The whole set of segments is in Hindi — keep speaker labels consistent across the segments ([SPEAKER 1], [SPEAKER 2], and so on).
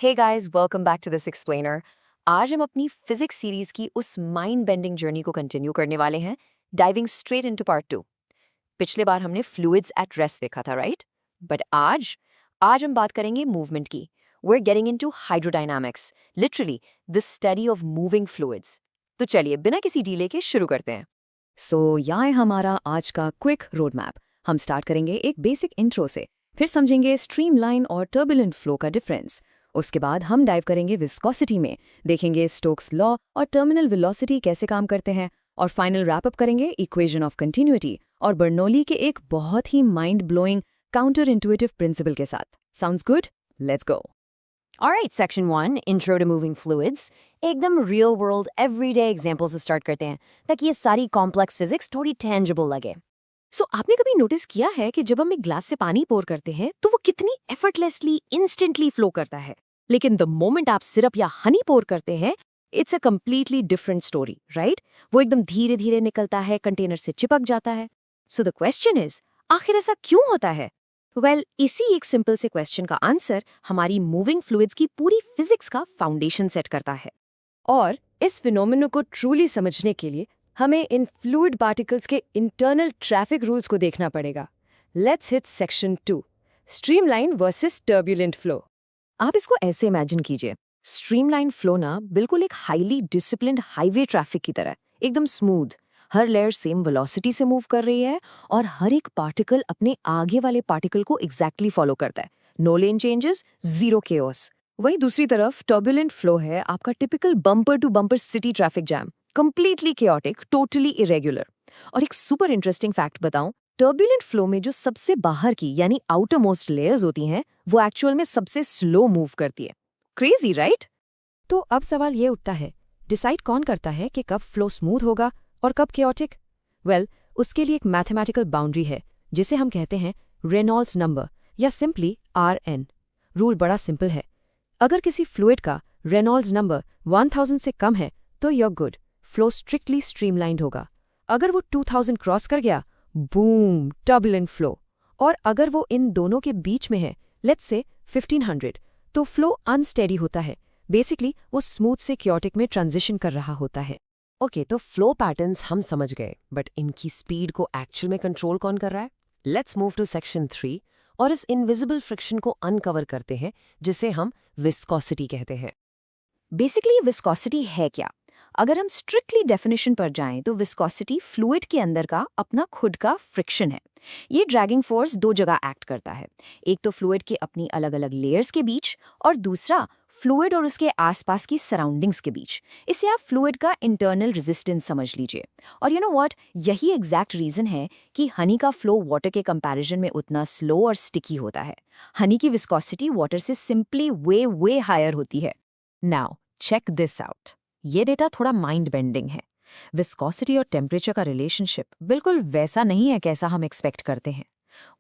[SPEAKER 1] Hey guys, welcome back to this explainer. आज हम अपनी फिजिक्स सीरीज की उस माइंड बेंडिंग जर्नी को कंटिन्यू करने वाले हैं, डाइविंग स्ट्रेट इनटू पार्ट 2। पिछले बार हमने फ्लूइड्स एट रेस्ट देखा था, राइट? बट आज हम बात करेंगे मूवमेंट की। We are getting into hydrodynamics, literally the study of moving fluids. तो चलिए बिना किसी डीले के शुरू करते हैं।
[SPEAKER 2] सो यहाँ है हमारा आज का क्विक रोड मैप। हम स्टार्ट करेंगे एक बेसिक इंट्रो से, फिर समझेंगे स्ट्रीमलाइन और टर्बुलेंट फ्लो का डिफरेंस। उसके बाद हम डाइव करेंगे विस्कोसिटी में, देखेंगे स्टोक्स लॉ और टर्मिनल वेलोसिटी कैसे काम करते हैं, और फाइनल रैप अप करेंगे इक्वेशन ऑफ कंटिन्यूटी और बर्नौली के एक बहुत ही mind blowing counter intuitive principle के साथ। Sounds good? Let's go.
[SPEAKER 1] Alright, Section 1, Intro to Moving Fluids. एकदम real world, everyday examples से start करते हैं ताकि ये सारी complex physics थोड़ी tangible लगे।
[SPEAKER 2] आपने कभी नोटिस किया है कि जब हम एक ग्लास से पानी पोर करते हैं तो वो कितनी एफर्टलेसली इंस्टेंटली फ्लो करता है, लेकिन द मोमेंट आप सिरप या हनी पोर करते हैं, it's a completely different story, right? वो एकदम धीरे धीरे निकलता है, कंटेनर से चिपक जाता है। सो द क्वेश्चन इज, आखिर ऐसा क्यों होता है? इसी एक सिंपल से क्वेश्चन का आंसर हमारी मूविंग फ्लूइड्स की पूरी फिजिक्स का फाउंडेशन सेट करता है। और इस फिनोमेना को ट्रूली समझने के लिए हमें इन फ्लूइड पार्टिकल्स के इंटरनल ट्रैफिक रूल्स को देखना पड़ेगा। Let's hit section 2, streamline versus turbulent flow. आप इसको ऐसे इमेजिन कीजिए, स्ट्रीमलाइन फ्लो ना बिल्कुल एक हाईली डिसिप्लिन्ड हाईवे ट्रैफिक की तरह, एकदम स्मूथ। हर लेयर सेम वेलोसिटी से मूव कर रही है और हर एक पार्टिकल अपने आगे वाले पार्टिकल को एग्जैक्टली फॉलो करता है। No lane changes, zero chaos. वहीं दूसरी तरफ टर्बुलेंट फ्लो है आपका typical bumper to bumper city traffic jam, completely chaotic, totally irregular. और एक सुपर इंटरेस्टिंग फैक्ट बताऊं, टर्बुलेंट फ्लो में जो सबसे बाहर की यानी आउटर मोस्ट लेयर्स होती हैं, वो एक्चुअल में सबसे स्लो मूव करती है। Crazy, right? तो अब सवाल ये उठता है, डिसाइड कौन करता है कि कब फ्लो स्मूथ होगा और कब केओटिक? उसके लिए एक मैथमेटिकल बाउंड्री है जिसे हम कहते हैं रेनॉल्ड्स नंबर या सिंपली RN। रूल बड़ा सिंपल है, अगर किसी फ्लूइड का रेनॉल्ड्स नंबर 1000 से कम है तो you are good, flow strictly streamlined होगा। अगर वो 2000 क्रॉस कर गया, बूम, टर्बुलेंट फ्लो। और अगर वो इन दोनों के बीच में है, लेट्स से 1500, तो फ्लो अनस्टेडी होता है। बेसिकली वो स्मूथ से केओटिक में ट्रांजिशन कर रहा होता है।
[SPEAKER 3] ओके, तो फ्लो पैटर्न्स हम समझ गए, बट इनकी स्पीड को एक्चुअल में कंट्रोल कौन कर रहा है? लेट्स मूव टू सेक्शन 3 और इस इनविजिबल फ्रिक्शन को अनकवर करते हैं जिसे हम विस्कोसिटी कहते हैं।
[SPEAKER 1] बेसिकली विस्कोसिटी है क्या? अगर हम स्ट्रिक्टली डेफिनेशन पर जाएं तो विस्कोसिटी फ्लूइड के अंदर का अपना खुद का फ्रिक्शन है। ये ड्रैगिंग फोर्स दो जगह एक्ट करता है, एक तो फ्लूइड के अपनी अलग अलग लेयर्स के बीच और दूसरा फ्लूइड और उसके आसपास की सराउंडिंग्स के बीच। इसे आप फ्लूइड का इंटरनल रेजिस्टेंस समझ लीजिए। और यू नो व्हाट, यही एग्जैक्ट रीजन है कि हनी का फ्लो वाटर के कंपैरिजन में उतना स्लो और स्टिकी होता है। हनी की विस्कोसिटी वाटर से सिंपली वे हायर होती है।
[SPEAKER 3] नाउ चेक दिस आउट, ये डेटा थोड़ा माइंड बेंडिंग है। विस्कोसिटी और टेम्परेचर का रिलेशनशिप बिल्कुल वैसा नहीं है कैसा हम एक्सपेक्ट करते हैं।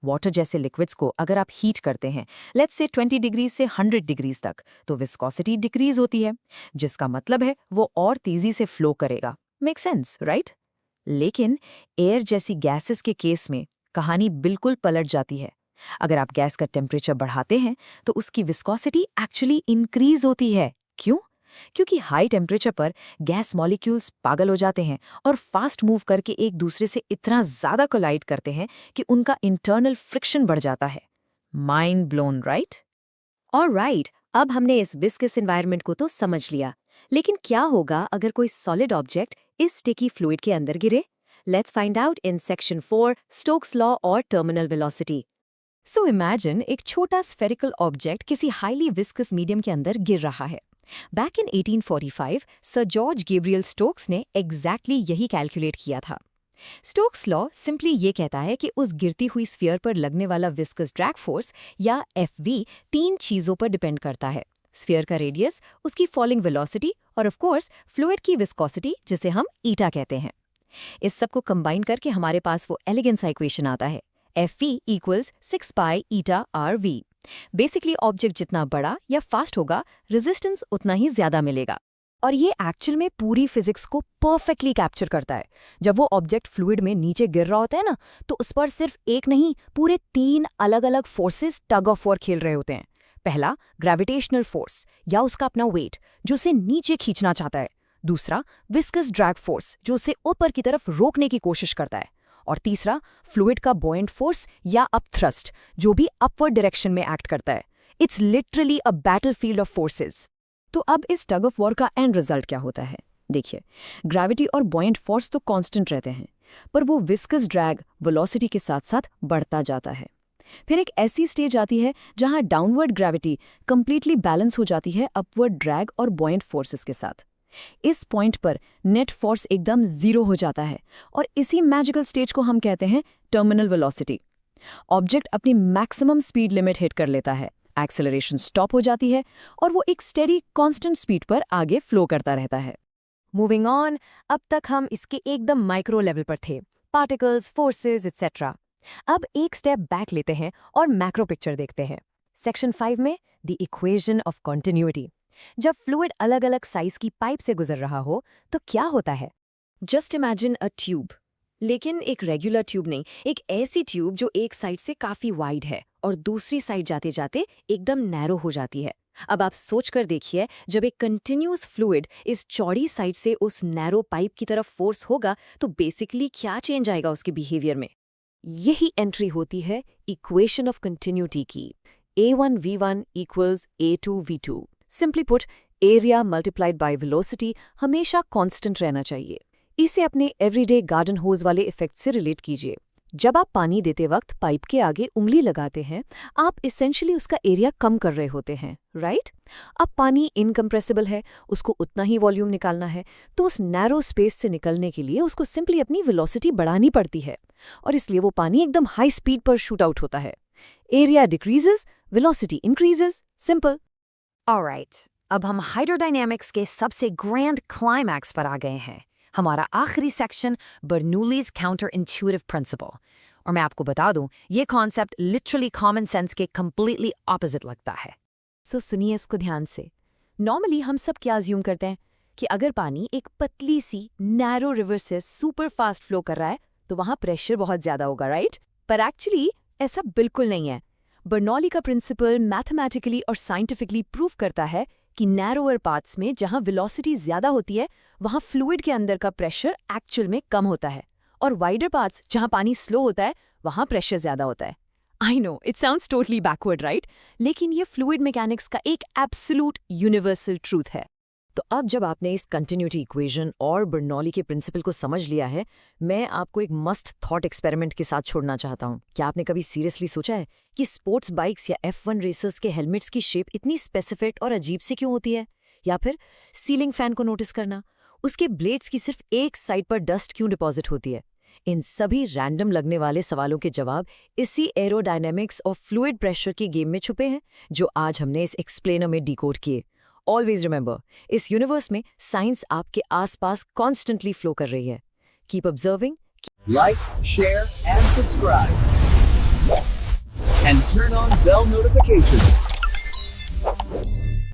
[SPEAKER 3] वाटर जैसे लिक्विड्स को अगर आप हीट करते हैं, लेट्स से 20 डिग्री से 100 डिग्रीज तक, तो विस्कोसिटी डिक्रीज होती है, जिसका मतलब है वो और तेजी से फ्लो करेगा। Make sense, right? लेकिन एयर जैसी गैसेस के केस में कहानी बिल्कुल पलट जाती है। अगर आप गैस का टेम्परेचर बढ़ाते हैं तो उसकी विस्कोसिटी एक्चुअली इंक्रीज होती है। क्यों? क्योंकि हाई टेम्परेचर पर गैस मॉलिक्यूल्स पागल हो जाते हैं और फास्ट मूव करके एक दूसरे से इतना ज्यादा कोलाइड करते हैं कि उनका इंटरनल फ्रिक्शन बढ़ जाता है। Mind blown, right?
[SPEAKER 1] ऑलराइट, अब हमने इस विस्कस एनवायरनमेंट को तो समझ लिया, लेकिन क्या होगा अगर कोई सॉलिड ऑब्जेक्ट इस स्टिकी फ्लूइड के अंदर गिरे? Let's find out in section 4, Stokes law और टर्मिनल वेलोसिटी।
[SPEAKER 2] सो इमेजिन एक छोटा स्फेरिकल ऑब्जेक्ट किसी हाईली विस्कस मीडियम के अंदर गिर रहा है। Back in 1845 sir George Gabriel Stokes ने एग्जैक्टली यही कैलकुलेट किया था। स्टोक्स लॉ सिंपली ये कहता है कि उस गिरती हुई स्फीयर पर लगने वाला विस्कस ड्रैग फोर्स या FV 3 चीजों पर डिपेंड करता है: स्फीयर का रेडियस, उसकी फॉलिंग वेलोसिटी और ऑफ कोर्स फ्लूइड की विस्कोसिटी, जिसे हम ईटा कहते हैं। इस सब को कंबाइन करके हमारे पास वो एलिगेंट सा इक्वेशन आता है, FV = 6 पाई ईटा RV। बेसिकली ऑब्जेक्ट जितना बड़ा या फास्ट होगा, रेजिस्टेंस उतना ही ज्यादा मिलेगा। और ये एक्चुअल में पूरी फिजिक्स को परफेक्टली कैप्चर करता है। जब वो ऑब्जेक्ट फ्लूइड में नीचे गिर रहा होता है ना, तो उस पर सिर्फ एक नहीं, पूरे 3 अलग अलग फोर्सेस टग ऑफ वॉर खेल रहे होते हैं। पहला, ग्रेविटेशनल फोर्स या उसका अपना वेट जो उसे नीचे खींचना चाहता है। दूसरा, विस्कस ड्रैग फोर्स जो उसे ऊपर की तरफ रोकने की कोशिश करता है। और तीसरा, फ्लूइड का बॉयंट फोर्स या अप थ्रस्ट जो भी अपवर्ड डायरेक्शन में एक्ट करता है। It's literally a battlefield of forces.
[SPEAKER 1] तो अब इस टग ऑफ वॉर का एंड रिजल्ट क्या होता है? देखिए, ग्रेविटी और बॉयंट फोर्स तो कांस्टेंट रहते हैं, पर वो विस्कस ड्रैग वेलोसिटी के साथ साथ बढ़ता जाता है। फिर एक ऐसी स्टेज आती है जहां डाउनवर्ड ग्रेविटी कंप्लीटली बैलेंस हो जाती है अपवर्ड ड्रैग और बॉयंट फोर्सेस के साथ। इस पॉइंट पर नेट फोर्स एकदम जीरो हो जाता है और इसी मैजिकल स्टेज को हम कहते हैं टर्मिनल वेलोसिटी। ऑब्जेक्ट अपनी मैक्सिमम स्पीड लिमिट हिट कर लेता है, एक्सेलरेशन स्टॉप हो जाती है और वो एक स्टेडी कांस्टेंट स्पीड पर आगे फ्लो करता रहता है।
[SPEAKER 2] मूविंग ऑन, अब तक हम इसके एकदम माइक्रो लेवल पर थे, पार्टिकल्स, फोर्सेस एटसेट्रा। अब एक स्टेप बैक लेते हैं और मैक्रो पिक्चर देखते हैं। सेक्शन 5 में द इक्वेशन ऑफ कॉन्टिन्यूटी। जब फ्लूइड अलग अलग साइज की पाइप से गुजर रहा हो तो क्या होता है?
[SPEAKER 1] जस्ट इमेजिन अ ट्यूब, लेकिन एक रेगुलर ट्यूब नहीं, एक ऐसी ट्यूब जो एक साइड से काफी वाइड है और दूसरी साइड जाते जाते एकदम नैरो हो जाती है। अब आप सोच कर देखिए, जब एक कंटिन्यूअस फ्लूइड इस चौड़ी साइड से उस नैरो पाइप की तरफ फोर्स होगा तो बेसिकली क्या चेंज आएगा उसके बिहेवियर में? यही एंट्री होती है इक्वेशन ऑफ कंटिन्यूटी की। A1V1 equals A2V2। Simply put, area multiplied by velocity हमेशा कांस्टेंट रहना चाहिए। इसे अपने एवरीडे गार्डन होज वाले इफेक्ट से रिलेट कीजिए। जब आप पानी देते वक्त पाइप के आगे उंगली लगाते हैं, आप इसेंशियली उसका एरिया कम कर रहे होते हैं, राइट? अब पानी इनकम्प्रेसिबल है, उसको उतना ही वॉल्यूम निकालना है, तो उस नैरो स्पेस से निकलने के लिए उसको सिंपली अपनी वेलोसिटी बढ़ानी पड़ती है और इसलिए वो पानी एकदम हाई स्पीड पर शूट आउट होता है। Area decreases, velocity increases, simple.
[SPEAKER 2] Alright, अब हम हाइड्रोडायनेमिक्स के सबसे ग्रैंड क्लाइमैक्स पर आ गए हैं। हमारा आखिरी section, Bernoulli's counter intuitive principle. और मैं आपको बता दूं, ये कॉन्सेप्ट लिटरली कॉमन सेंस के कंप्लीटली ऑपोजिट लगता है। सो सुनिए इसको ध्यान से। नॉर्मली हम सब क्या अज्यूम करते हैं कि अगर पानी एक पतली सी नैरो रिवर से सुपर फास्ट फ्लो कर रहा है तो वहां प्रेशर बहुत ज्यादा होगा, राइट? पर एक्चुअली ऐसा बिल्कुल नहीं है। बर्नौली का प्रिंसिपल मैथमेटिकली और साइंटिफिकली प्रूव करता है कि नैरोअर पाथ्स में जहां वेलोसिटी ज्यादा होती है वहां फ्लूइड के अंदर का प्रेशर एक्चुअल में कम होता है, और वाइडर पाथ्स जहां पानी स्लो होता है वहां प्रेशर ज्यादा होता है। I know it sounds totally backward, right? लेकिन ये फ्लूइड मैकेनिक्स का एक एब्सोल्यूट यूनिवर्सल ट्रूथ है।
[SPEAKER 3] तो अब जब आपने इस कंटिन्यूटी इक्वेशन और बर्नौली के प्रिंसिपल को समझ लिया है, मैं आपको एक मस्ट थॉट एक्सपेरिमेंट के साथ छोड़ना चाहता हूँ। क्या आपने कभी सीरियसली सोचा है कि स्पोर्ट्स बाइक्स या F1 रेसर्स के हेलमेट्स की शेप इतनी स्पेसिफिक और अजीब सी क्यों होती है? या फिर सीलिंग फैन को नोटिस करना, उसके ब्लेड्स की सिर्फ एक साइड पर डस्ट क्यों डिपॉजिट होती है? इन सभी रैंडम लगने वाले सवालों के जवाब इसी एरोडायनेमिक्स और फ्लूइड प्रेशर की गेम में छुपे हैं, जो आज हमने इस एक्सप्लेनर में डिकोड किए। ऑलवेज रिमेंबर, इस यूनिवर्स में साइंस आपके आसपास कॉन्स्टेंटली फ्लो कर रही है। Keep observing,
[SPEAKER 4] like, share, and subscribe. And turn on bell notifications.